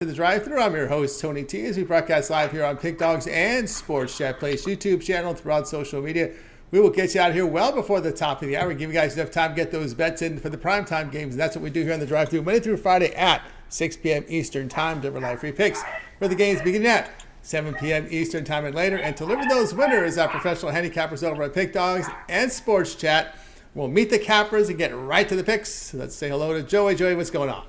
The drive-thru. I'm your host Tony T. As we broadcast live here on Pick Dogs and Sports Chat Place YouTube channel throughout social media. We will get you out here well before the top of the hour. Give you guys enough time to get those bets in for the primetime games. And that's what we do here on the drive-thru Monday through Friday at 6 p.m. Eastern Time. Deliver live free picks for the games beginning at 7 p.m. Eastern Time and later. And to deliver those winners, our professional handicappers over at Pick Dogs and Sports Chat. We'll meet the cappers and get right to the picks. Let's say hello to Joey. Joey, what's going on?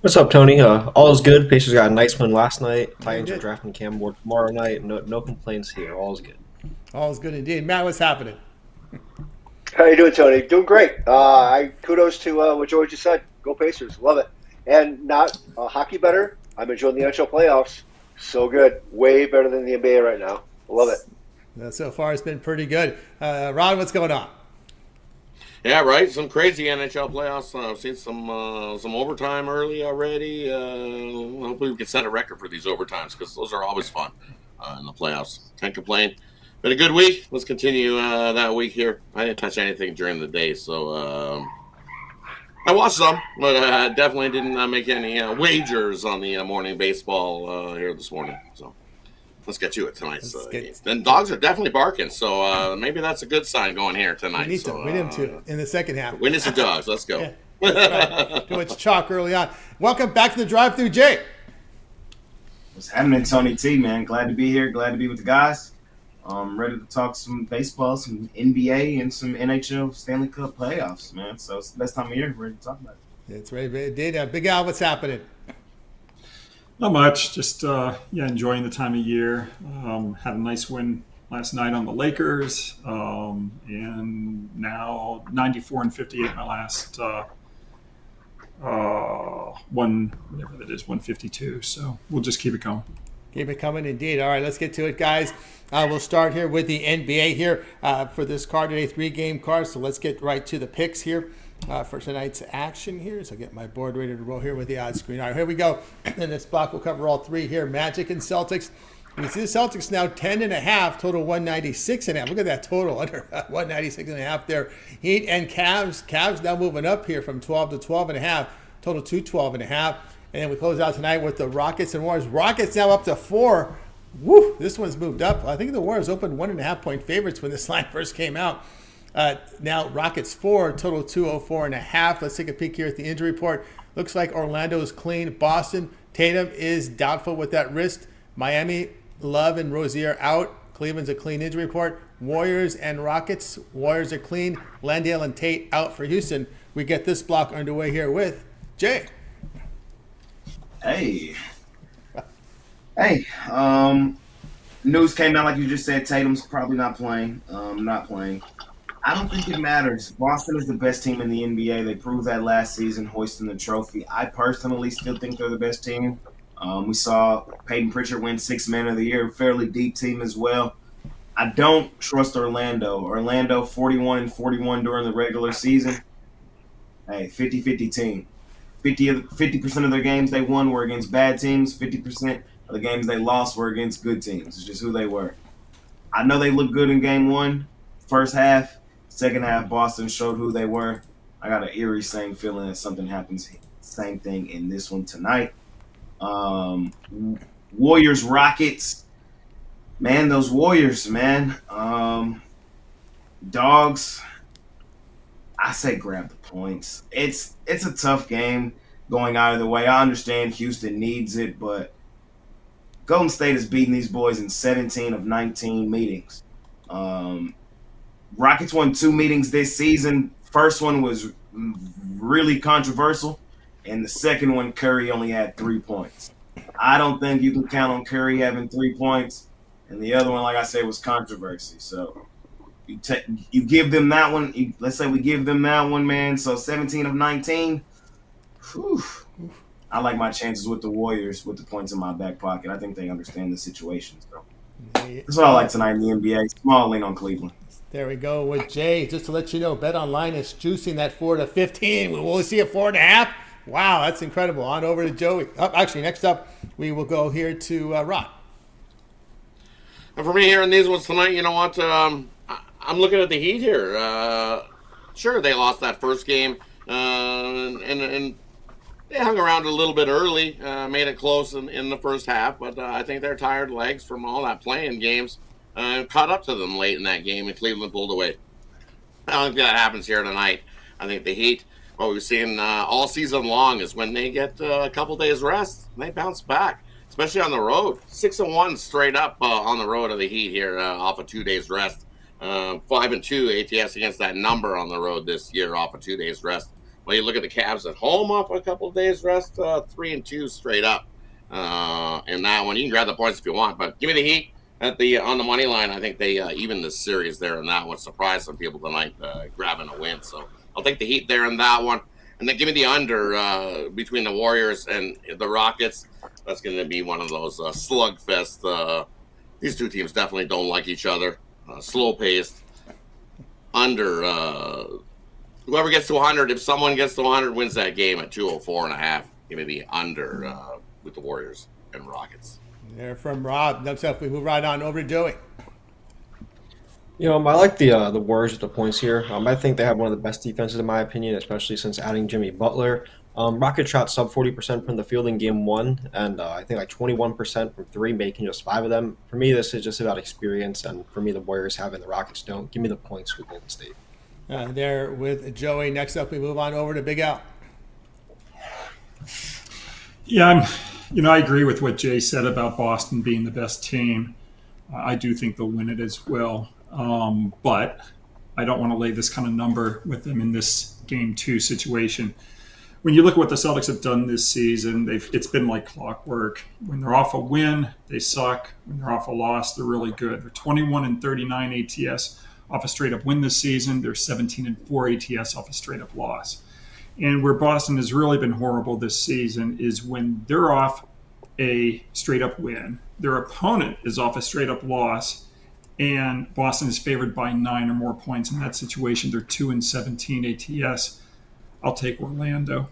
What's up, Tony? All is good. Pacers got a nice win last night. Titans are drafting Cam Ward tomorrow night. No complaints here. All is good. All is good indeed. Matt, what's happening? How you doing, Tony? Doing great. Kudos to what George just said. Go Pacers. Love it. And not hockey better. I'm enjoying the NHL playoffs. So good. Way better than the NBA right now. Love it. So far, it's been pretty good. Ron, what's going on? Yeah, right. Some crazy NHL playoffs. I've seen some overtime early already. Hopefully we can set a record for these overtimes because those are always fun in the playoffs. Can't complain. Been a good week. Let's continue that week here. I didn't touch anything during the day, so I watched some, but definitely didn't make any wagers on the morning baseball here this morning. So let's get to it tonight. And dogs are definitely barking, so maybe that's a good sign going here tonight. We need to win him too in the second half. Win some dogs. Let's go. Yeah, right. Too much chalk early on. Welcome back to the drive-thru, Jay. What's happening, Tony T, man? Glad to be here. Glad to be with the guys. Ready to talk some baseball, some NBA, and some NHL Stanley Cup playoffs, man. So it's the best time of year. Ready to talk about it. It's ready. Big Al, what's happening? Not much. Just enjoying the time of year. Had a nice win last night on the Lakers, and now 94-58. My last one, whatever that is, 152. So we'll just keep it going. Keep it coming, indeed. All right, let's get to it, guys. We'll start here with the NBA here for this card today, 3-game card. So let's get right to the picks here. For tonight's action here. So get my board ready to roll here with the odds screen. All right, here we go. In this block, we'll cover all three here. Magic and Celtics. We see the Celtics now 10.5, total 196.5. Look at that total, under 196.5 there. Heat and Cavs. Cavs now moving up here from 12 to 12.5, total 212.5. And then we close out tonight with the Rockets and Warriors. Rockets now up to 4. Woo, this one's moved up. I think the Warriors opened 1.5-point favorites when this line first came out. Now Rockets 4, total 204.5. Let's take a peek here at the injury report. Looks like Orlando is clean. Boston, Tatum is doubtful with that wrist. Miami, Love and Rozier out. Cleveland's a clean injury report. Warriors and Rockets. Warriors are clean. Landale and Tate out for Houston. We get this block underway here with Jay. Hey. News came out like you just said. Tatum's probably not playing. I don't think it matters. Boston is the best team in the NBA. They proved that last season, hoisting the trophy. I personally still think they're the best team. We saw Peyton Pritchard win 6th Man of the Year, fairly deep team as well. I don't trust Orlando. Orlando 41-41 during the regular season. Hey, 50-50 team. 50% of their games they won were against bad teams. 50% of the games they lost were against good teams. It's just who they were. I know they looked good in game one, first half. Second half, Boston showed who they were. I got an eerie same feeling that something happens. Same thing in this one tonight. Warriors, Rockets. Man, those Warriors, man. Dogs. I say grab the points. It's a tough game going either way. I understand Houston needs it, but Golden State has beaten these boys in 17 of 19 meetings. Rockets won 2 meetings this season. First one was really controversial, and the second one, Curry only had 3 points. I don't think you can count on Curry having 3 points, and the other one, like I said, was controversy. So you give them that one. Let's say we give them that one, man. So 17 of 19. Whew. I like my chances with the Warriors with the points in my back pocket. I think they understand the situation. So that's what I like tonight in the NBA. Small lean on Cleveland. There we go with Jay. Just to let you know, Bet Online is juicing that 4 to 15. We will see a 4.5. Wow, that's incredible. On over to Joey. Actually, next up, we will go here to Rock. And for me here in these ones tonight, you know what? I'm looking at the Heat here. Sure, they lost that first game, and they hung around a little bit early, made it close in the first half, but I think they're tired legs from all that playing games caught up to them late in that game, and Cleveland pulled away. I don't think that happens here tonight. I think the Heat, what we've seen all season long, is when they get a couple days rest, they bounce back, especially on the road. 6-1 straight up on the road of the Heat here off of 2 days rest. 5-2 ATS against that number on the road this year off of 2 days rest. Well, you look at the Cavs at home off a couple of days rest, 3-2 straight up. In that one, you can grab the points if you want, but give me the Heat on the money line. I think they even the series there in that one. Surprised some people tonight grabbing a win. So I'll take the Heat there in that one, and then give me the under between the Warriors and the Rockets. That's going to be one of those slugfest. These two teams definitely don't like each other. Slow paced. Under. Whoever gets to 100, if someone gets to 100, wins that game at 204.5. Give me the under with the Warriors and Rockets. There from Rob. Next up, we move right on over to Joey. I like the Warriors with the points here. I think they have one of the best defenses in my opinion, especially since adding Jimmy Butler. Rocket shot sub 40% from the field in game 1, and I think like 21% from 3, making just 5 of them. For me, this is just about experience, and for me, the Warriors have and the Rockets don't. Give me the points with Golden State. There with Joey. Next up, we move on over to Big Al. Yeah, I agree with what Jay said about Boston being the best team. I do think they'll win it as well. But I don't want to lay this kind of number with them in this game 2 situation. When you look at what the Celtics have done this season, it's been like clockwork. When they're off a win, they suck. When they're off a loss, they're really good. They're 21-39 ATS off a straight-up win this season. They're 17-4 ATS off a straight-up loss. And where Boston has really been horrible this season is when they're off a straight-up win, their opponent is off a straight-up loss, and Boston is favored by 9 or more points. In that situation, they're 2-17 ATS. I'll take Orlando.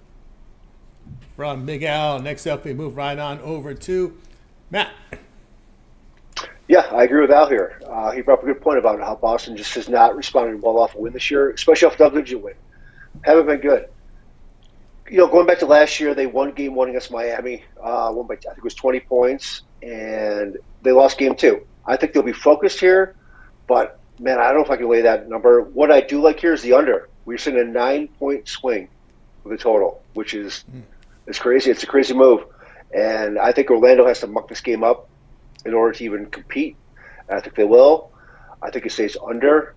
From Big Al. Next up, we move right on over to Matt. Yeah, I agree with Al here. He brought up a good point about how Boston just has not responded well off a win this year, especially off a double-digit win. Haven't been good. Going back to last year, they won game 1 against Miami. Won by, I think it was 20 points, and they lost game 2. I think they'll be focused here, but, man, I don't know if I can lay that number. What I do like here is the under. We're seeing a 9-point swing with the total, which is it's crazy. It's a crazy move. And I think Orlando has to muck this game up in order to even compete. And I think they will. I think it stays under.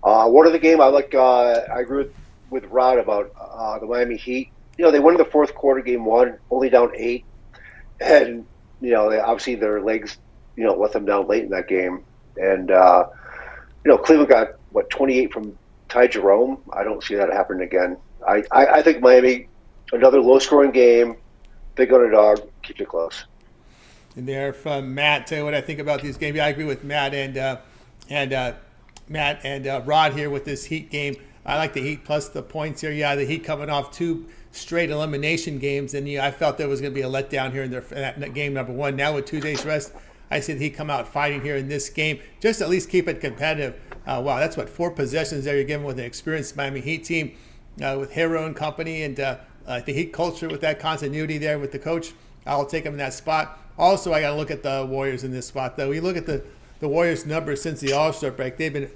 One of the game I like, I agree with Rod about the Miami Heat. They won in the fourth quarter, game 1, only down 8. And, they obviously their legs, let them down late in that game. And, Cleveland got, 28 from Ty Jerome. I don't see that happening again. I think Miami, another low-scoring game, big underdog, keep it close. And there from Matt. Tell you what I think about these games. Yeah, I agree with Matt and Rod here with this Heat game. I like the Heat plus the points here. Yeah, the Heat coming off 2 straight elimination games, and I felt there was going to be a letdown here in that game number 1. Now with 2 days rest, I see the Heat come out fighting here in this game. Just at least keep it competitive. Wow, that's 4 possessions there you're given with an experienced Miami Heat team with Hero and company, and the Heat culture with that continuity there with the coach. I'll take them in that spot. Also, I got to look at the Warriors in this spot, though. We look at the Warriors' numbers since the All-Star break. They've been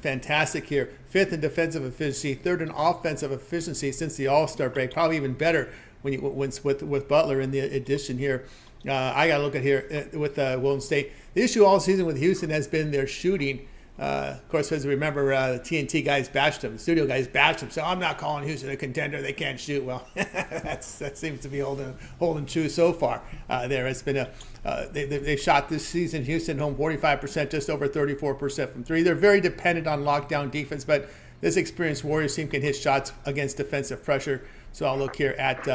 fantastic here. 5th in defensive efficiency, 3rd in offensive efficiency since the All-Star break. Probably even better with Butler in the addition here. I got to look at here with Golden State. The issue all season with Houston has been their shooting. Of course, as we remember, the TNT guys bashed them. The studio guys bashed them. So I'm not calling Houston a contender. They can't shoot. Well, that seems to be holding true so far. There, it's been they shot this season. Houston home 45%, just over 34% from 3. They're very dependent on lockdown defense, but this experienced Warriors team can hit shots against defensive pressure. So I'll look here at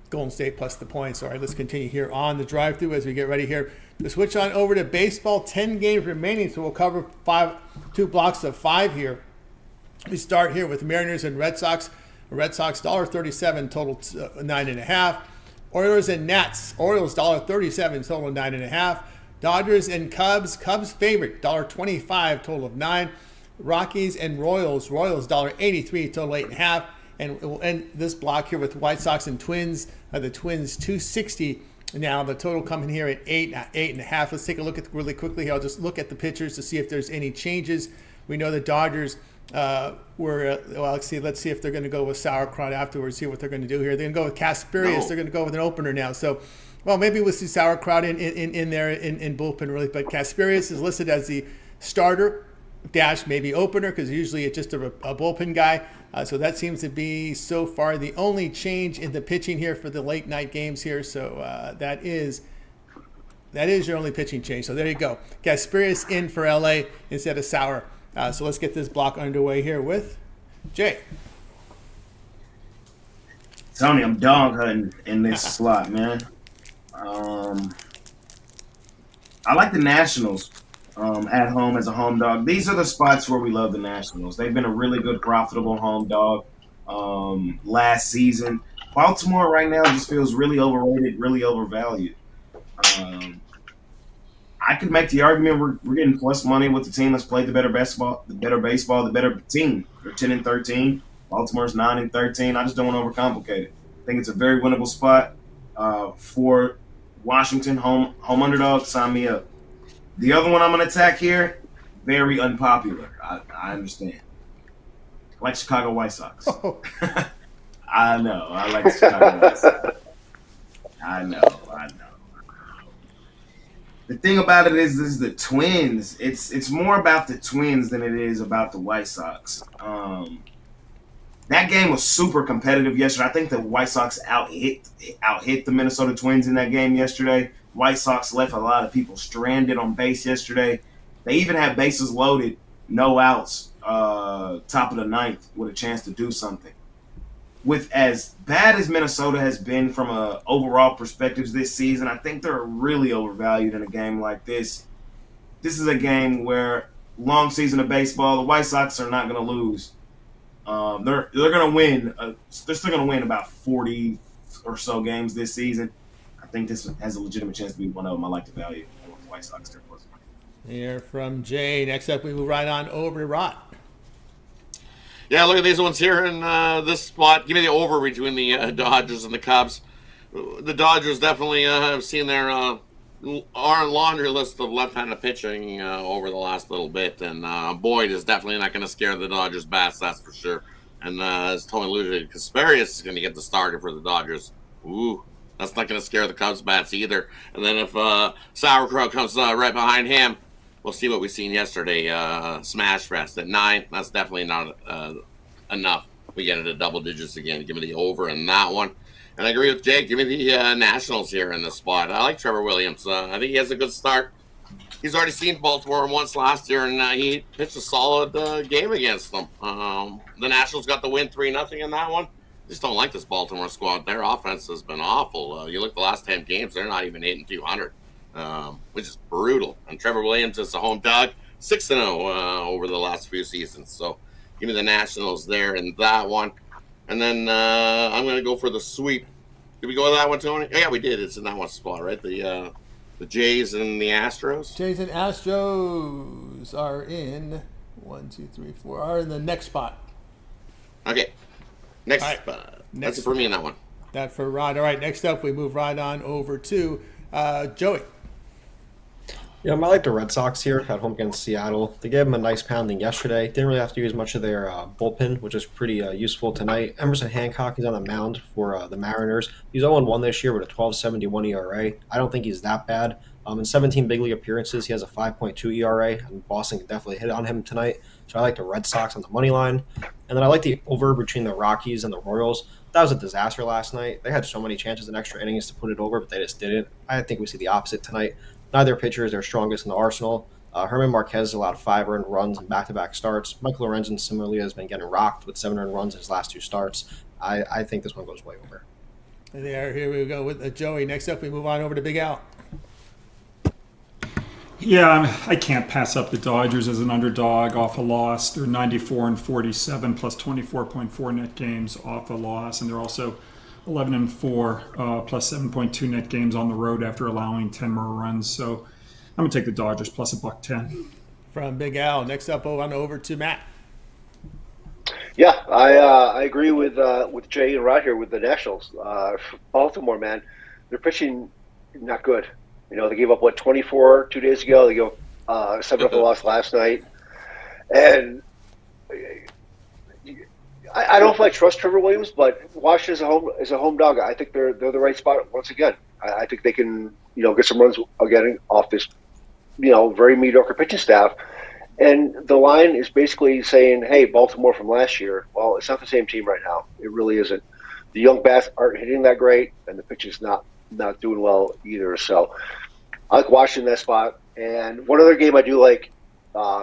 Golden State plus the points. All right, let's continue here on the drive-through as we get ready here to switch on over to baseball. 10 games remaining, so we'll cover 2 blocks of 5 here. We start here with Mariners and Red Sox. Red Sox $1.37, total 9.5. Orioles and Nats. Orioles $1.37, total 9.5. Dodgers and Cubs. Cubs favorite $1.25, total of 9. Rockies and Royals. Royals $1.83, total 8.5. And we'll end this block here with White Sox and Twins. The Twins 260. Now the total coming here at 8.5. Let's take a look at really quickly here. I'll just look at the pitchers to see if there's any changes. We know the Dodgers let's see if they're going to go with Sauerkraut afterwards. See what they're going to do here. They're going to go with Casparius. No. They're going to go with an opener now. So, well, maybe we'll see Sauerkraut in there in bullpen really. But Casparius is listed as the starter dash maybe opener because usually it's just a bullpen guy. So that seems to be so far the only change in the pitching here for the late night games here. So that is your only pitching change. So there you go. Casparius in for LA instead of Sauer. So let's get this block underway here with Jay. Tony, I'm dog hunting in this slot, man. I like the Nationals at home as a home dog. These are the spots where we love the Nationals. They've been a really good, profitable home dog last season. Baltimore right now just feels really overrated, really overvalued. I could make the argument we're getting plus money with the team that's played the better baseball, the better team. They're 10-13. Baltimore's 9-13. I just don't want to overcomplicate it. I think it's a very winnable spot for Washington, home underdog. Sign me up. The other one I'm going to attack here, very unpopular. I understand. I like Chicago White Sox. Oh. I know. I like Chicago White Sox. I know. The thing about it is the Twins. It's more about the Twins than it is about the White Sox. That game was super competitive yesterday. I think the White Sox out hit the Minnesota Twins in that game yesterday. White Sox left a lot of people stranded on base yesterday. They even had bases loaded, no outs, top of the ninth with a chance to do something. With as bad as Minnesota has been from a overall perspective this season, I think they're really overvalued in a game like this. This is a game where long season of baseball, the White Sox are not going to lose. They're going to win. They're still going to win about 40 or so games this season. I think this has a legitimate chance to be one of them. I like the value. I want the White Sox there plus money. Here from Jay. Next up, we move right on over to Rod. Yeah, look at these ones here in this spot. Give me the over between the Dodgers and the Cubs. The Dodgers definitely have seen their laundry list of left-handed pitching over the last little bit, and Boyd is definitely not going to scare the Dodgers bats, that's for sure. And as Tony alluded, Casparius is going to get the starter for the Dodgers. Ooh, that's not going to scare the Cubs bats either. And then if Sauerkraut comes right behind him, we'll see what we seen yesterday. Smash Fest at 9. That's definitely not enough. We get into double digits again. Give me the over in that one. And I agree with Jake. Give me the Nationals here in this spot. I like Trevor Williams. I think he has a good start. He's already seen Baltimore once last year, and he pitched a solid game against them. The Nationals got the win 3-0 in that one. Just don't like this Baltimore squad. Their offense has been awful. You look at the last 10 games, they're not even hitting 200. Which is brutal. And Trevor Williams is a home dog, 6-0 over the last few seasons. So give me the Nationals there in that one. And then I'm going to go for the sweep. Did we go with that one, Tony? Yeah, we did. It's in that one spot, right? The Jays and the Astros. Jays and Astros are in 4 are in the next spot. Okay. Next All right. spot. Next That's it for me in that one. That for Rod. All right, next up we move right on over to Joey. Yeah, I like the Red Sox here at home against Seattle. They gave them a nice pounding yesterday. Didn't really have to use much of their bullpen, which is pretty useful tonight. Emerson Hancock is on the mound for the Mariners. He's 0-1 this year with a 12.71 ERA. I don't think he's that bad. In 17 big league appearances, he has a 5.2 ERA, and Boston can definitely hit on him tonight. So I like the Red Sox on the money line. And then I like the over between the Rockies and the Royals. That was a disaster last night. They had so many chances in extra innings to put it over, but they just didn't. I think we see the opposite tonight. Neither pitcher is their strongest in the arsenal. Herman Marquez allowed 5 earned runs in back-to-back starts. Michael Lorenzen similarly has been getting rocked with 7 earned runs in his last 2 starts. I think this one goes way over. There, here we go with Joey. Next up, we move on over to Big Al. Yeah, I can't pass up the Dodgers as an underdog off a loss. They're 94-47 plus 24.4 net games off a loss, and they're also 11-4 plus 7.2 net games on the road after allowing 10 more runs. So I'm gonna take the Dodgers plus $1.10. From Big Al. Next up, on over to Matt. Yeah, I agree with Jay and Rod here with the Nationals. Baltimore, man, their pitching not good. You know, they gave up what 24 2 days ago. They gave up 7-0 loss last night, and I don't know if I trust Trevor Williams, but Washington is a home dog. I think they're the right spot once again. I think they can get some runs again off this very mediocre pitching staff. And the line is basically saying, hey, Baltimore from last year, well, it's not the same team right now. It really isn't. The young bats aren't hitting that great, and the pitch is not doing well either. So I like Washington in that spot. And one other game I do like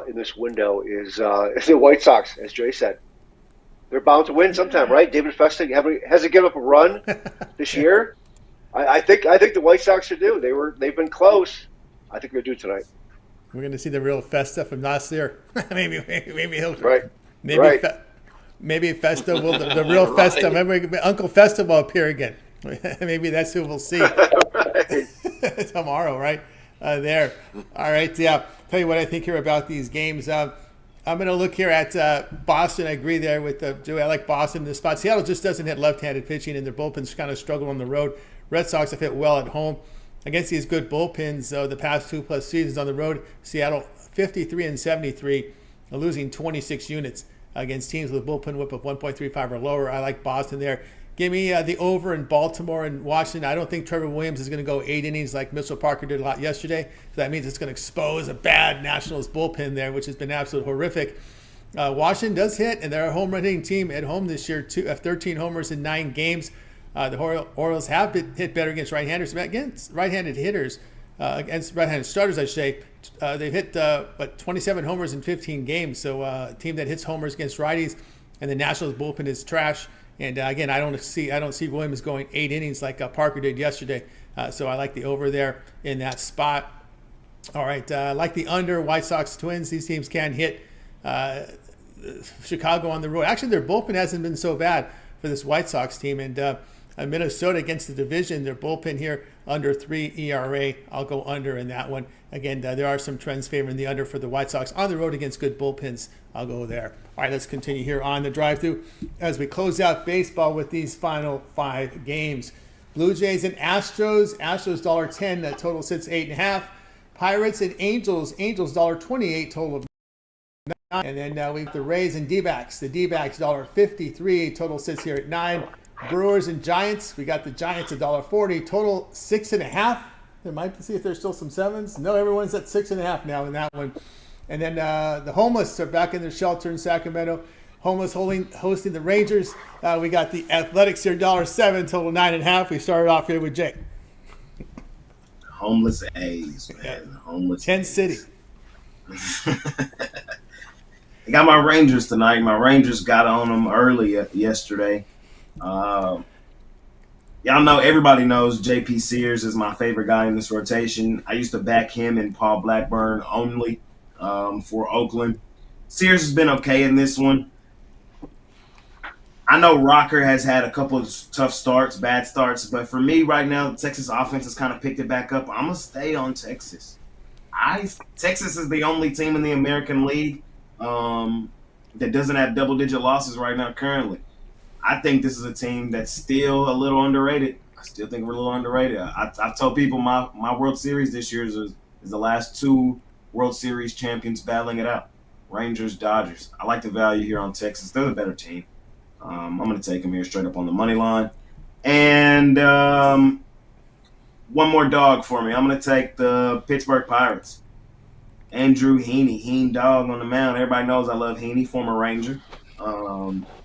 in this window is the White Sox, as Jay said. They're bound to win sometime, right? David Festa hasn't given up a run this year. I think the White Sox should do. They've been close. I think they're due tonight. We're going to see the real Festa from last year. maybe he'll right. Maybe Festa will the real Festa. Maybe Uncle Festa will appear again. Maybe that's who we'll see tomorrow, right? There. All right. Yeah. Tell you what I think here about these games. I'm going to look here at Boston. I agree there with Joey. I like Boston in this spot. Seattle just doesn't hit left-handed pitching, and their bullpens kind of struggle on the road. Red Sox have hit well at home. Against these good bullpens, the past 2+ seasons on the road, Seattle 53-73, losing 26 units against teams with a bullpen whip of 1.35 or lower. I like Boston there. Give me the over in Baltimore and Washington. I don't think Trevor Williams is going to go 8 innings like Mitchell Parker did a lot yesterday. So that means it's going to expose a bad Nationals bullpen there, which has been absolutely horrific. Washington does hit, and they're a home run hitting team at home this year, 13 homers in 9 games. The Orioles have hit better against right-handers. Against right-handed hitters, against right-handed starters, I should say, they've hit 27 homers in 15 games. So a team that hits homers against righties, and the Nationals bullpen is trash. And again, I don't see Williams going 8 innings like Parker did yesterday. So I like the over there in that spot. All right, I like the under. White Sox, Twins. These teams can hit. Chicago on the road. Actually, their bullpen hasn't been so bad for this White Sox team, and Minnesota against the division, their bullpen here under 3 ERA. I'll go under in that one. Again, there are some trends favoring the under for the White Sox on the road against good bullpens. I'll go there. All right, let's continue here on the drive-through as we close out baseball with these final 5 games. Blue Jays and Astros. Astros $1.10. That total sits 8.5. Pirates and Angels. Angels $1.28. Total of 9. And then we have the Rays and D-backs. The D-backs $1.53. Total sits here at 9. Brewers and Giants. We got the Giants $1.40. Total 6.5. There might see if there's still some 7s. No, everyone's at 6.5 now in that one. And then the homeless are back in their shelter in Sacramento. Homeless hosting the Rangers. We got the Athletics here $1.07. Total 9.5. We started off here with Jake. Homeless A's, man. Yeah. Homeless 10 A's. City. I got my Rangers tonight. My Rangers got on them early yesterday. Y'all know, everybody knows J.P. Sears is my favorite guy in this rotation. I used to back him and Paul Blackburn only for Oakland. Sears has been okay in this one. I know Rocker has had a couple of tough starts, bad starts, but for me right now, the Texas offense has kind of picked it back up. I'm going to stay on Texas. Texas is the only team in the American League that doesn't have double-digit losses right now currently. I think this is a team that's still a little underrated. I still think we're a little underrated. I've told people my World Series this year is the last 2 World Series champions battling it out. Rangers, Dodgers. I like the value here on Texas. They're the better team. I'm going to take them here straight up on the money line. And one more dog for me. I'm going to take the Pittsburgh Pirates. Andrew Heaney, Heen dog on the mound. Everybody knows I love Heaney, former Ranger.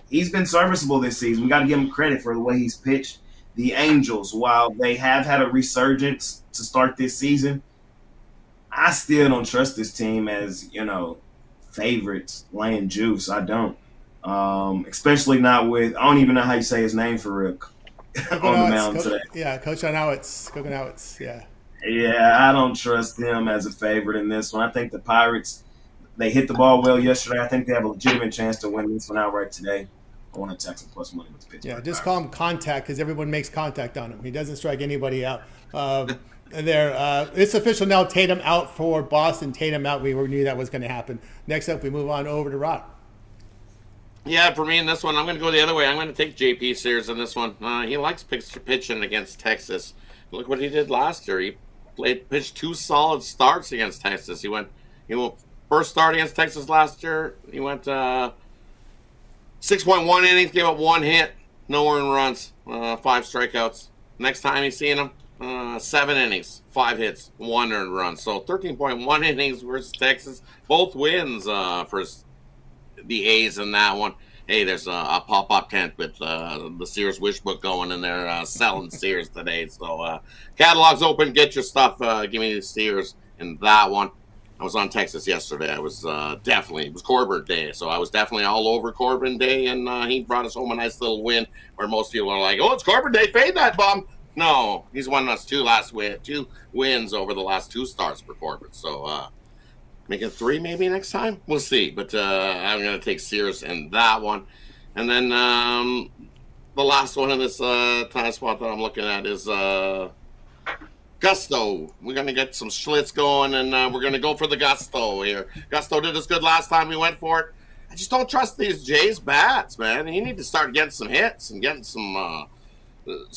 He's been serviceable this season. We got to give him credit for the way he's pitched. The Angels, while they have had a resurgence to start this season, I still don't trust this team as, favorites laying juice. I don't. Especially not with, I don't even know how you say his name for real, on the mound today. Yeah, Coach Coconowitz, yeah. Yeah, I don't trust them as a favorite in this one. I think the Pirates, they hit the ball well yesterday. I think they have a legitimate chance to win this one outright today. I want to Texas plus money with the Pittsburgh. Yeah, just call him contact because everyone makes contact on him. He doesn't strike anybody out. It's official now. Tatum out for Boston. Tatum out. We knew that was going to happen. Next up, we move on over to Rod. Yeah, for me in this one, I'm going to go the other way. I'm going to take JP Sears in this one. He likes pitching against Texas. Look what he did last year. He pitched 2 solid starts against Texas. He went first start against Texas last year. He went 6.1 innings, gave up 1 hit, no earned runs, 5 strikeouts. Next time he's seen him, 7 innings, 5 hits, 1 earned run. So 13.1 innings versus Texas. Both wins for the A's in that one. Hey, there's a pop-up tent with the Sears Wish Book going in there selling Sears today. So catalog's open. Get your stuff. Give me the Sears in that one. I was on Texas yesterday. I was it was Corbin Day, so I was definitely all over Corbin Day, and he brought us home a nice little win where most people are like, oh, it's Corbin Day, fade that bum. No, he's won us 2 wins over the last 2 starts for Corbin. So make it 3 maybe next time. We'll see. But I'm going to take Sears in that one. And then the last one in this time spot that I'm looking at is Gusto. We're going to get some Schlitz going, and we're going to go for the Gusto here. Gusto did as good last time we went for it. I just don't trust these Jays bats, man. You need to start getting some hits and getting some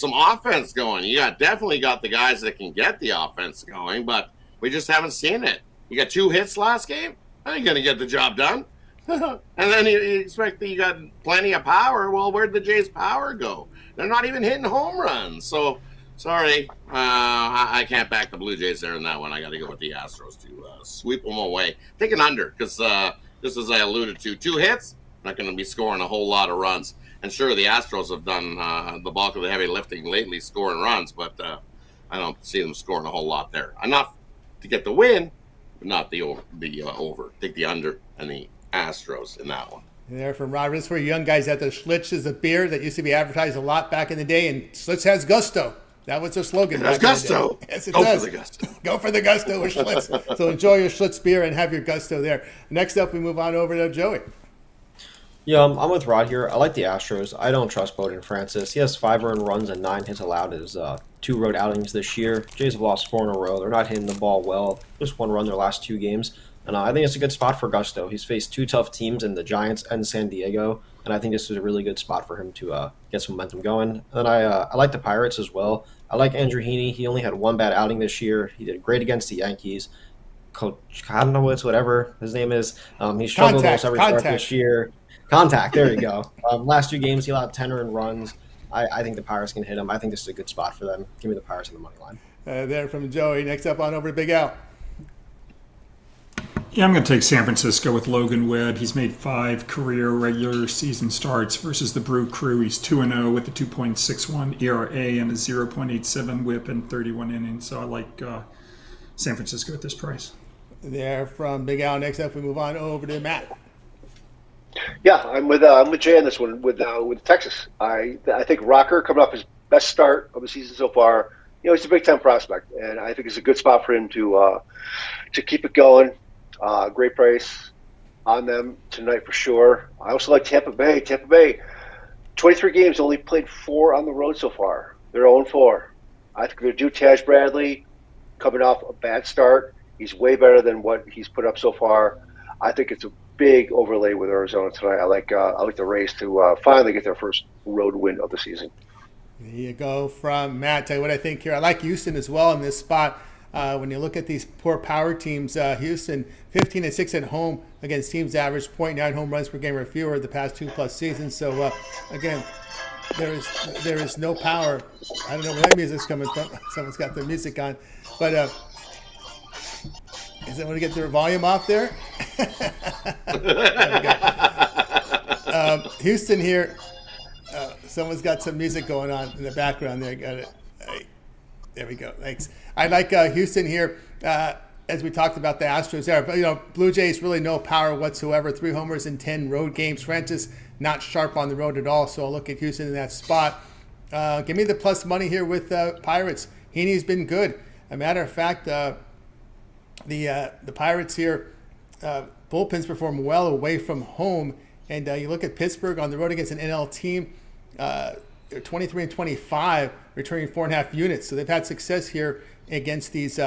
offense going. You definitely got the guys that can get the offense going, but we just haven't seen it. You got 2 hits last game. I ain't going to get the job done. And then you expect that you got plenty of power. Well, where'd the Jays' power go? They're not even hitting home runs. So, sorry, I can't back the Blue Jays there in that one. I got to go with the Astros to sweep them away. Take an under because, just as I alluded to, 2 hits, not going to be scoring a whole lot of runs. And sure, the Astros have done the bulk of the heavy lifting lately, scoring runs, but I don't see them scoring a whole lot there. Enough to get the win, but not the over. Take the under and the Astros in that one. And there from Rob, this for young guys out there. Schlitz is a beer that used to be advertised a lot back in the day, and Schlitz has gusto. That was their slogan. It has gusto. Yes, it Go does. for the gusto. Go for the gusto with Schlitz. So enjoy your Schlitz beer and have your gusto there. Next up, we move on over to Joey. Yeah, I'm with Rod here. I like the Astros. I don't trust Bowden Francis. He has 5 earned runs and 9 hits allowed in his 2 road outings this year. Jays have lost 4 in a row. They're not hitting the ball well. Just 1 run their last 2 games. And I think it's a good spot for Gusto. He's faced 2 tough teams in the Giants and San Diego, and I think this is a really good spot for him to get some momentum going. And I like the Pirates as well. I like Andrew Heaney. He only had 1 bad outing this year. He did great against the Yankees. Coach Cottonwoods, whatever his name is. He struggled almost every start this year. Contact, there you go. Last 2 games, he allowed 10 earned runs. I think the Pirates can hit him. I think this is a good spot for them. Give me the Pirates on the money line. There from Joey. Next up on over to Big Al. Yeah, I'm going to take San Francisco with Logan Webb. He's made 5 career regular season starts versus the Brew Crew. He's 2-0 with a 2.61 ERA and a 0.87 WHIP in 31 innings. So I like San Francisco at this price. There from Big Al. Next up, we move on over to Matt. Yeah, I'm with Jay on this one with Texas. I think Rocker coming off his best start of the season so far. You know, he's a Big Ten prospect, and I think it's a good spot for him to keep it going. Great price on them tonight for sure. I also like Tampa Bay. Tampa Bay, 23 games, only played 4 on the road so far. They're 0-4. I think they're due Taj Bradley coming off a bad start. He's way better than what he's put up so far. I think it's a big overlay with Arizona tonight. I like the Rays to finally get their first road win of the season. There you go from Matt. Tell you what I think here. I like Houston as well in this spot. When you look at these poor power teams, Houston 15-6 at home against teams average 0.9 home runs per game or fewer the past 2+ seasons. So again, there is no power. I don't know where that music's coming from. Someone's got the music on, but is it want to get their volume off there? There we go. Houston here. Someone's got some music going on in the background there. Got it. There we go. Thanks. I like Houston here, as we talked about the Astros there. But, Blue Jays really no power whatsoever. 3 homers in 10 road games. Francis not sharp on the road at all, so I'll look at Houston in that spot. Give me the plus money here with Pirates. Heaney's been good. A matter of fact, the Pirates here, bullpens perform well away from home. And you look at Pittsburgh on the road against an NL team, they're 23-25, returning 4.5 units. So they've had success here against these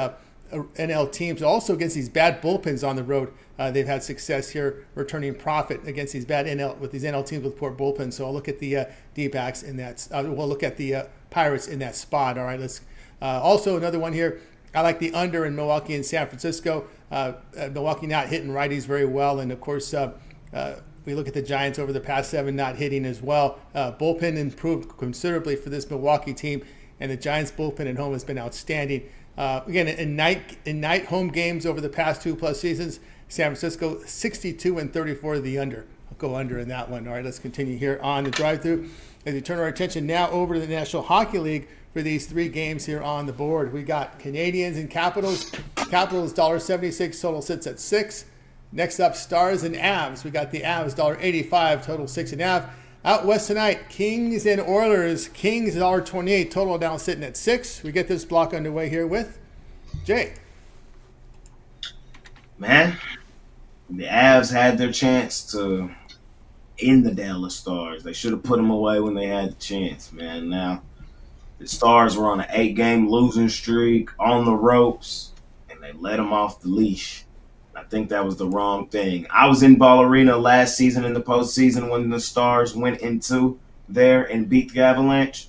NL teams, also against these bad bullpens on the road. They've had success here returning profit against these bad NL teams with poor bullpens. So I'll look at the D-backs in that. We'll look at the Pirates in that spot. All right, let's also another one here. I like the under in Milwaukee and San Francisco. Milwaukee not hitting righties very well, and of course we look at the Giants over the past 7 not hitting as well. Bullpen improved considerably for this Milwaukee team, and the Giants bullpen at home has been outstanding. Again, in night home games over the past 2+ seasons, San Francisco 62-34 the under. I'll go under in that one. All right, let's continue here on the drive-through. As we turn our attention now over to the National Hockey League for these 3 games here on the board. We got Canadians and Capitals. Capitals $1.76, total sits at 6. Next up, Stars and Avs. We got the Avs $1.85, total 6.5. Out west tonight, Kings and Oilers. Kings $1.28, total now sitting at 6. We get this block underway here with Jay. Man, the Avs had their chance to end the Dallas Stars. They should have put them away when they had the chance, man. Now, the Stars were on an 8-game losing streak, on the ropes, and they let them off the leash. I think that was the wrong thing. I was in Ball Arena last season in the postseason when the Stars went into there and beat the Avalanche.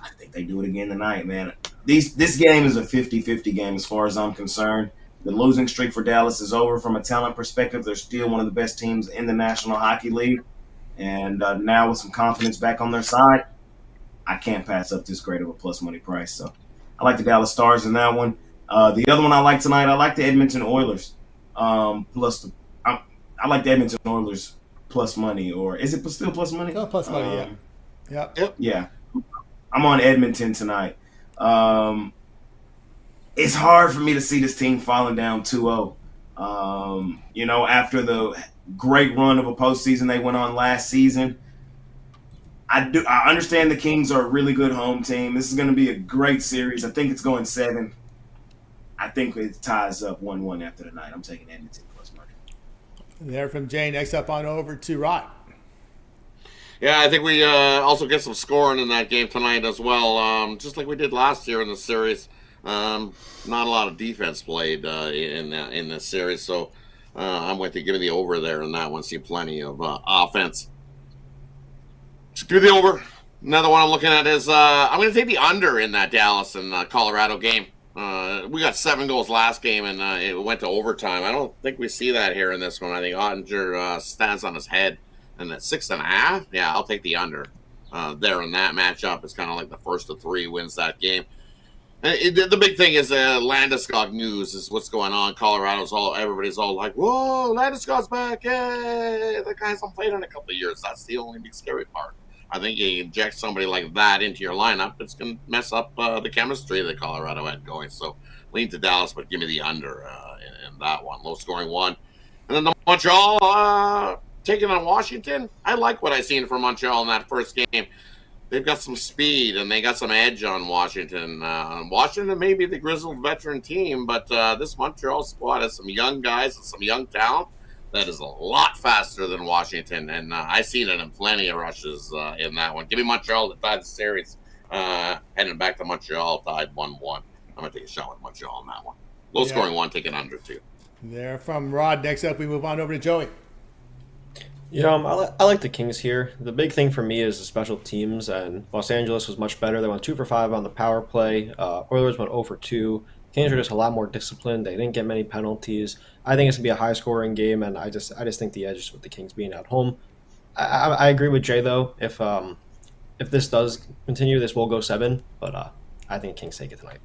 I think they do it again tonight, man. This game is a 50-50 game as far as I'm concerned. The losing streak for Dallas is over. From a talent perspective, they're still one of the best teams in the National Hockey League. And now with some confidence back on their side, I can't pass up this great of a plus money price. So I like the Dallas Stars in that one. The other one I like tonight, I like the Edmonton Oilers. I like the Edmonton Oilers plus money. Or is it still plus money? Oh, plus money, yeah. Yep. Yeah. I'm on Edmonton tonight. It's hard for me to see this team falling down 2-0. After the great run of a postseason they went on last season. I understand the Kings are a really good home team. This is going to be a great series. I think it's going 7. I think it ties up 1-1 after the night. I'm taking Edmonton plus money. There from Jay. Next up on over to Rod. Yeah, I think we also get some scoring in that game tonight as well. Just like we did last year in the series. Not a lot of defense played in this series, so I'm with you. Give me the over there in that one. See plenty of offense. Do the over. Another one I'm looking at is I'm going to take the under in that Dallas and Colorado game. We got 7 goals last game, and it went to overtime. I don't think we see that here in this one. I think Ottinger stands on his head, and at 6.5, yeah, I'll take the under there in that matchup. It's kind of like the first of 3 wins that game. The big thing is Landeskog news is what's going on. Everybody's all like, whoa, Landeskog's back. Yay. The guy's not played in a couple of years. That's the only big scary part. I think you inject somebody like that into your lineup, it's going to mess up the chemistry that Colorado had going. So lean to Dallas, but give me the under in that one. Low scoring one. And then the Montreal taking on Washington. I like what I seen from Montreal in that first game. They've got some speed and they got some edge on Washington. Washington may be the grizzled veteran team, but this Montreal squad has some young guys and some young talent that is a lot faster than Washington, and I seen it in plenty of rushes in that one. Give me Montreal to tie the series. Heading back to Montreal, tied 1-1. I'm going to take a shot with Montreal on that one. Low scoring one, taking under 2. There from Rod. Next up, we move on over to Joey. Yeah, I like the Kings here. The big thing for me is the special teams, and Los Angeles was much better. They went 2 for 5 on the power play. Oilers went 0 for 2. Kings are just a lot more disciplined. They didn't get many penalties. I think it's gonna be a high-scoring game, and I just think the edge is with the Kings being at home. I agree with Jay though. If this does continue, this will go 7, but I think Kings take it tonight.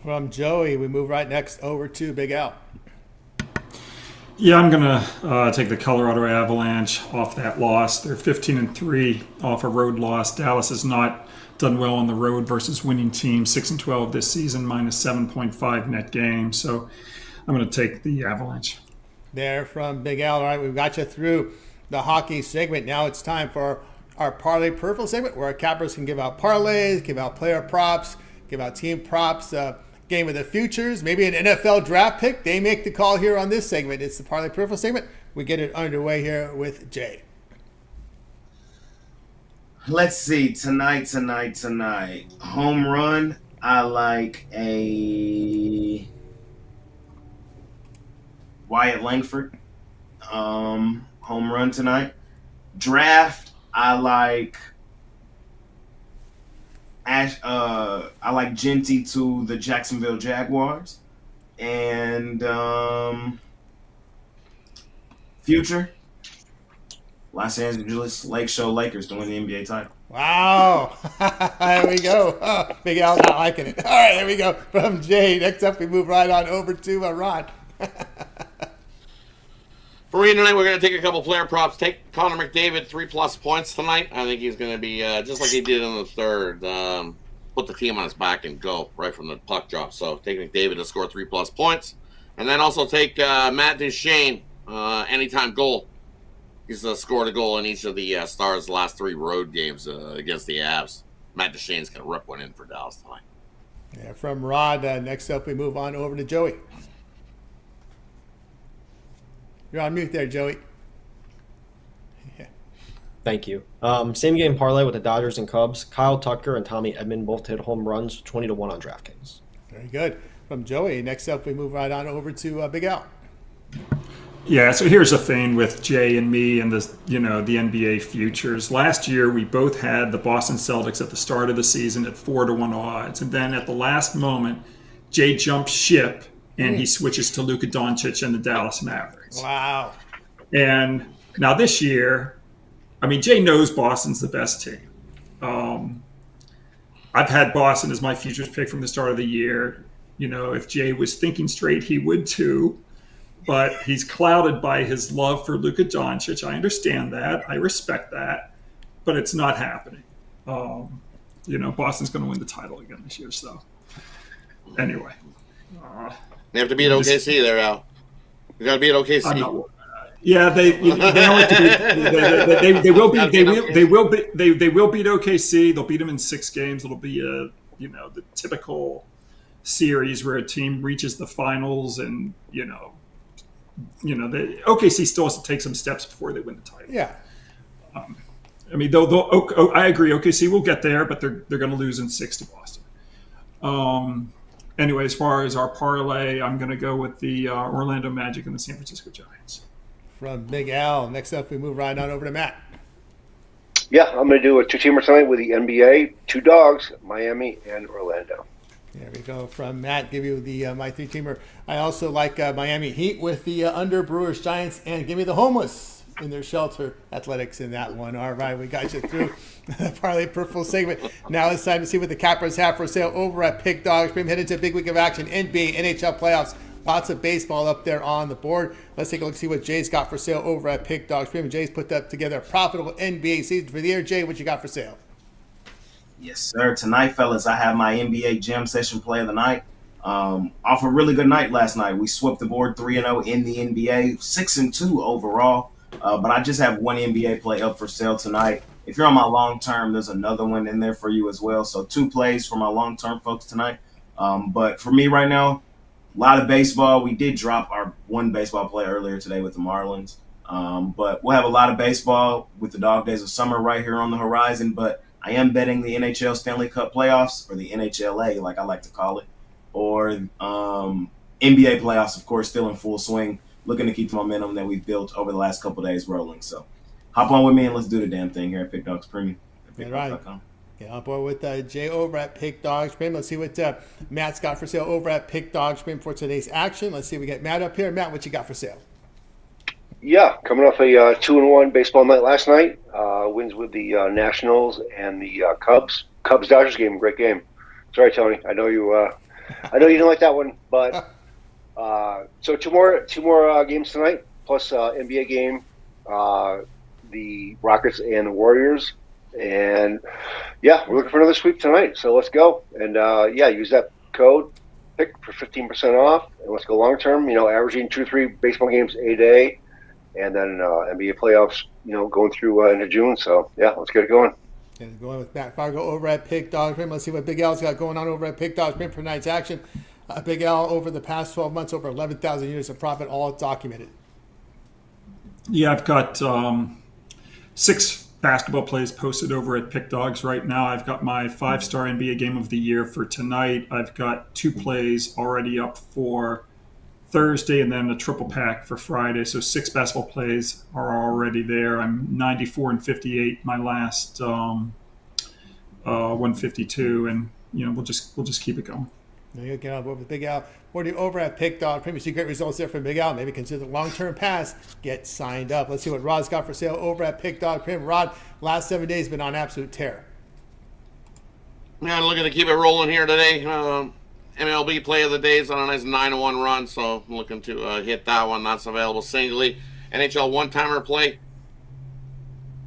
From Joey, we move right next over to Big Al. Yeah, I'm going to take the Colorado Avalanche off that loss. They're 15-3 off a road loss. Dallas has not done well on the road versus winning teams, 6-12 this season, minus 7.5 net games. So I'm going to take the Avalanche. There from Big Al. All right, we've got you through the hockey segment. Now it's time for our Parlay Peripheral segment, where our cappers can give out parlays, give out player props, give out team props, game of the futures, maybe an NFL draft pick. They make the call here on this segment. It's the Parlay Peripheral segment. We get it underway here with Jay. Let's see. Tonight. Home run. I like a Wyatt Langford home run tonight. Draft, I like I like Genty to the Jacksonville Jaguars. And future, Los Angeles Lake Show Lakers to win the NBA title. Wow. There we go. Oh, Big Al's not liking it. All right, there we go. From Jay. Next up, we move right on over to Ron. For me tonight, we're going to take a couple player props. Take Connor McDavid 3+ points tonight. I think he's going to be just like he did in the third. Put the team on his back and go right from the puck drop. So take McDavid to score 3+ points. And then also take Matt Duchene, anytime goal. He's scored a goal in each of the Stars' last 3 road games against the Avs. Matt Duchene's going to rip one in for Dallas tonight. Yeah, from Rod. Next up, we move on over to Joey. You're on mute there, Joey. Yeah. Thank you. Same game parlay with the Dodgers and Cubs. Kyle Tucker and Tommy Edman both hit home runs, 20-1 on DraftKings. Very good. From Joey. Next up, we move right on over to Big Al. Yeah, so here's the thing with Jay and me and the NBA futures. Last year, we both had the Boston Celtics at the start of the season at 4-1 odds, and then at the last moment, Jay jumps ship and he switches to Luka Doncic and the Dallas Mavericks. Wow. And now this year, I mean, Jay knows Boston's the best team. I've had Boston as my futures pick from the start of the year. You know, if Jay was thinking straight, he would too. But he's clouded by his love for Luka Doncic. I understand that. I respect that. But it's not happening. Boston's going to win the title again this year. So, anyway. You have to beat OKC there, Al. You got to beat OKC. Yeah, they will beat OKC. They'll beat them in 6 games. It'll be the typical series where a team reaches the finals and the OKC still has to take some steps before they win the title. Yeah. I mean, I agree. OKC will get there, but they're going to lose in 6 to Boston. Anyway, as far as our parlay, I'm going to go with the Orlando Magic and the San Francisco Giants. From Big Al. Next up, we move right on over to Matt. Yeah, I'm going to do a 2-teamer tonight with the NBA. 2 dogs, Miami and Orlando. There we go. From Matt, give you the my 3-teamer. I also like Miami Heat with the under Brewers Giants, and give me the homeless in their shelter athletics in that one. All right, we got you through the Parlay Peripheral segment. Now it's time to see what the cappers have for sale over at Pick Dogs. We're headed to a big week of action, NBA, NHL playoffs. Lots of baseball up there on the board. Let's take a look, see what Jay's got for sale over at Pick Dogs. Jay's put that together a profitable NBA season for the year. Jay, what you got for sale? Yes, sir. Tonight, fellas, I have my NBA Jam Session play of the night. Off a really good night last night. We swept the board 3-0 in the NBA, 6-2 overall. But I just have one NBA play up for sale tonight. If you're on my long term, there's another one in there for you as well. So 2 plays for my long term folks tonight. But for me right now, a lot of baseball. We did drop our one baseball play earlier today with the Marlins. But we'll have a lot of baseball with the dog days of summer right here on the horizon. But I am betting the NHL Stanley Cup playoffs, or the NHLA, like I like to call it, or NBA playoffs, of course, still in full swing, looking to keep the momentum that we've built over the last couple of days rolling. So hop on with me and let's do the damn thing here at Pick Dogs Premium. Right. Get on board with Jay over at Pick Dogs Premium. Let's see what Matt's got for sale over at Pick Dogs Premium for today's action. Let's see if we get Matt up here. Matt, what you got for sale? Yeah, coming off a 2-1 baseball night last night. Wins with the Nationals and the Cubs. Cubs-Dodgers game, great game. Sorry, Tony. I know you didn't like that one, but so two more games tonight, plus NBA game, the Rockets and the Warriors, and yeah, we're looking for another sweep tonight. So let's go and use that code pick for 15% off, and let's go long term. Averaging 2-3 baseball games a day. And then NBA playoffs, going through into June. So, yeah, let's get it going. And going with Matt Fargo over at Pick Dogs Premium. Let's see what Big Al's got going on over at Pick Dogs Premium for tonight's action. Big Al, over the past 12 months, over 11,000 units of profit, all documented. Yeah, I've got 6 basketball plays posted over at Pick Dogs right now. I've got my 5-star NBA Game of the Year for tonight. I've got 2 plays already up for Thursday, and then a triple pack for Friday. So 6 basketball plays are already there. I'm 94 and 58. My last 152, and we'll just keep it going. There you get on board with Big Al. What are you over at Pick Dog? Pretty much great results there from Big Al. Maybe consider the long-term pass. Get signed up. Let's see what Rod's got for sale over at Pick Dog. Rod, last 7 days been on absolute tear. Yeah, looking to keep it rolling here today. MLB play of the day is on a nice 9-1 run, so I'm looking to hit that one. That's available singly. NHL one-timer play.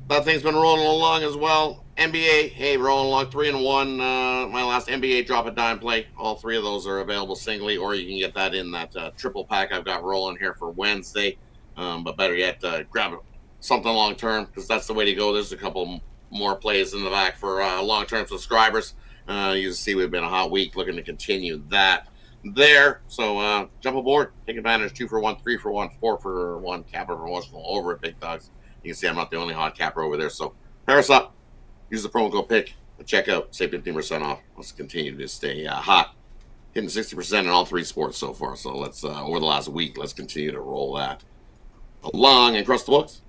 That thing's been rolling along as well. NBA, hey, rolling along 3-1. My last NBA drop a dime play. All 3 of those are available singly, or you can get that in that triple pack I've got rolling here for Wednesday. But better yet, grab something long term, because that's the way to go. There's a couple more plays in the back for long term subscribers. You see, we've been a hot week, looking to continue that there. So jump aboard, take advantage. 2 for 1, 3 for 1, 4 for 1 capper promotional over at Big Dogs. You can see I'm not the only hot capper over there. So pair us up. Use the promo code PICK at checkout. Save 15% off. Let's continue to stay hot. Hitting 60% in all 3 sports so far. So let's, over the last week, let's continue to roll that along and across the books.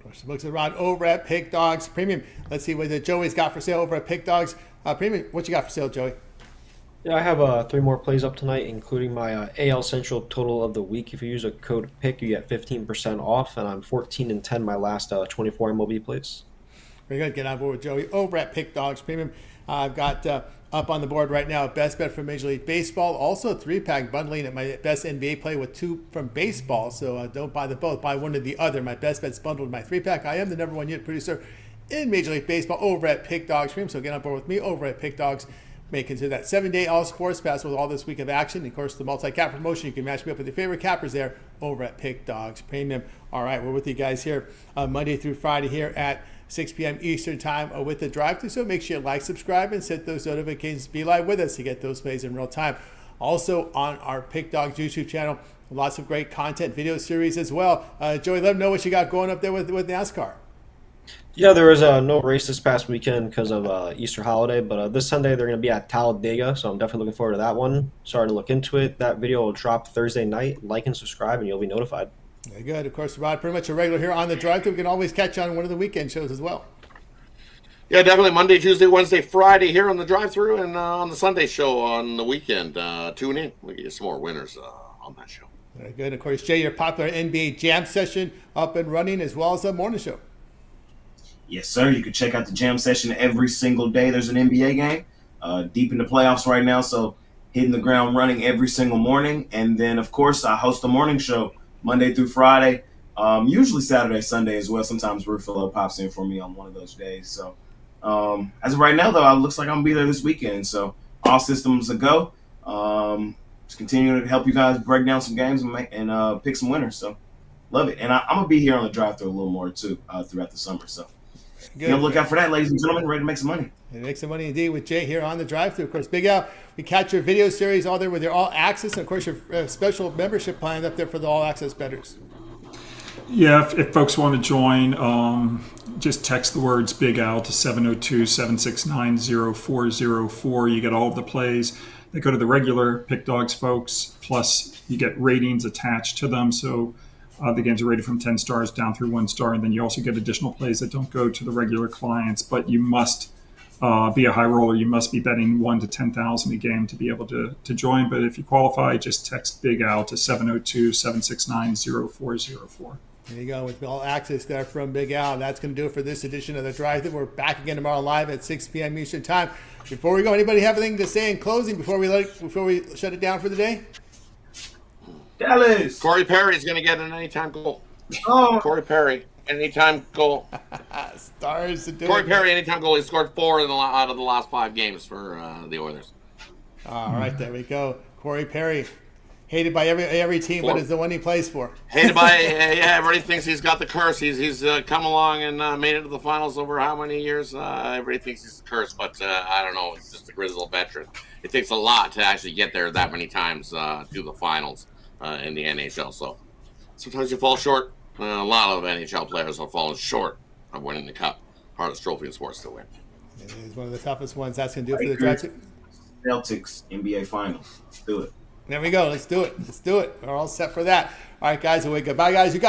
Across the books of Rod over at Pick Dogs Premium. Let's see what Joey's got for sale over at Pick Dogs Premium. What you got for sale, Joey? Yeah, I have 3 more plays up tonight, including my AL Central total of the week. If you use a code PICK, you get 15% off, and I'm 14 and 10 my last 24 MLB plays. Very good. Get on board with Joey over at Pick Dogs Premium. I've got up on the board right now best bet for Major League Baseball. Also 3-pack bundling at my best NBA play with 2 from baseball. So don't buy the both. Buy one or the other. My best bet's bundled in my 3-pack. I am the #1 unit producer in Major League Baseball over at Pick Dogs Premium. So get on board with me over at Pick Dogs. May consider that 7-day all sports pass with all this week of action. And of course, the multi-cap promotion. You can match me up with your favorite cappers there over at Pick Dogs Premium. All right, we're with you guys here Monday through Friday here at 6 p.m. Eastern Time with the drive-thru. So make sure you like, subscribe, and set those notifications to be live with us to get those plays in real time. Also on our Pick Dogs YouTube channel, lots of great content, video series as well. Joey, let them know what you got going up there with NASCAR. Yeah, there was no race this past weekend because of Easter holiday, but this Sunday they're going to be at Talladega, so I'm definitely looking forward to that one. Starting to look into it. That video will drop Thursday night. Like and subscribe, and you'll be notified. Very good. Of course, Rod, pretty much a regular here on the drive-thru. We can always catch you on one of the weekend shows as well. Yeah, definitely Monday, Tuesday, Wednesday, Friday here on the drive-thru, and on the Sunday show on the weekend. Tune in. We'll get you some more winners on that show. Very good. Of course, Jay, your popular NBA Jam session up and running, as well as the morning show. Yes, sir. You can check out the Jam session every single day. There's an NBA game deep in the playoffs right now, so hitting the ground running every single morning. And then, of course, I host a morning show Monday through Friday, usually Saturday, Sunday as well. Sometimes Ruffalo pops in for me on one of those days. So as of right now, though, it looks like I'm going to be there this weekend. So all systems a go. Just continuing to help you guys break down some games and pick some winners. So love it. And I'm going to be here on the drive-thru a little more, too, throughout the summer. So be on the lookout for that, ladies and gentlemen. Ready to make some money. And make some money indeed with Jay here on the drive-thru. Of course, Big Al, we catch your video series all there with your all access, and of course your special membership plan up there for the all access bettors. Yeah, if folks want to join, just text the words Big Al to 702-769-0404. You get all of the plays that go to the regular Pick Dogs folks, plus you get ratings attached to them. So the games are rated from 10 stars down through 1 star, and then you also get additional plays that don't go to the regular clients, but you must be a high roller. You must be betting 1 to 10,000 a game to be able to join. But if you qualify, just text Big Al to 702-769-0404. There you go, with all access there from Big Al. That's going to do it for this edition of the drive-thru. We're back again tomorrow live at 6 p.m. Eastern Time. Before we go, anybody have anything to say in closing before we shut it down for the day? Dallas. Corey Perry's going to get an anytime goal. Oh. Corey Perry, anytime goal. Stars to do Corey it. Perry, anytime goal. He scored 4 out of the last 5 games for the Oilers. All right, there we go. Corey Perry, hated by every team, but is the one he plays for. Hated by everybody thinks he's got the curse. He's come along and made it to the finals over how many years? Everybody thinks he's the curse, but I don't know. He's just a grizzled veteran. It takes a lot to actually get there that many times to the finals in the NHL. So sometimes you fall short. A lot of NHL players have fallen short of winning the cup. Hardest trophy in sports to win. It is one of the toughest ones. That's going to do it for the draft. Celtics NBA Finals. Let's do it. There we go. Let's do it. Let's do it. We're all set for that. All right, guys. Goodbye, guys. You guys.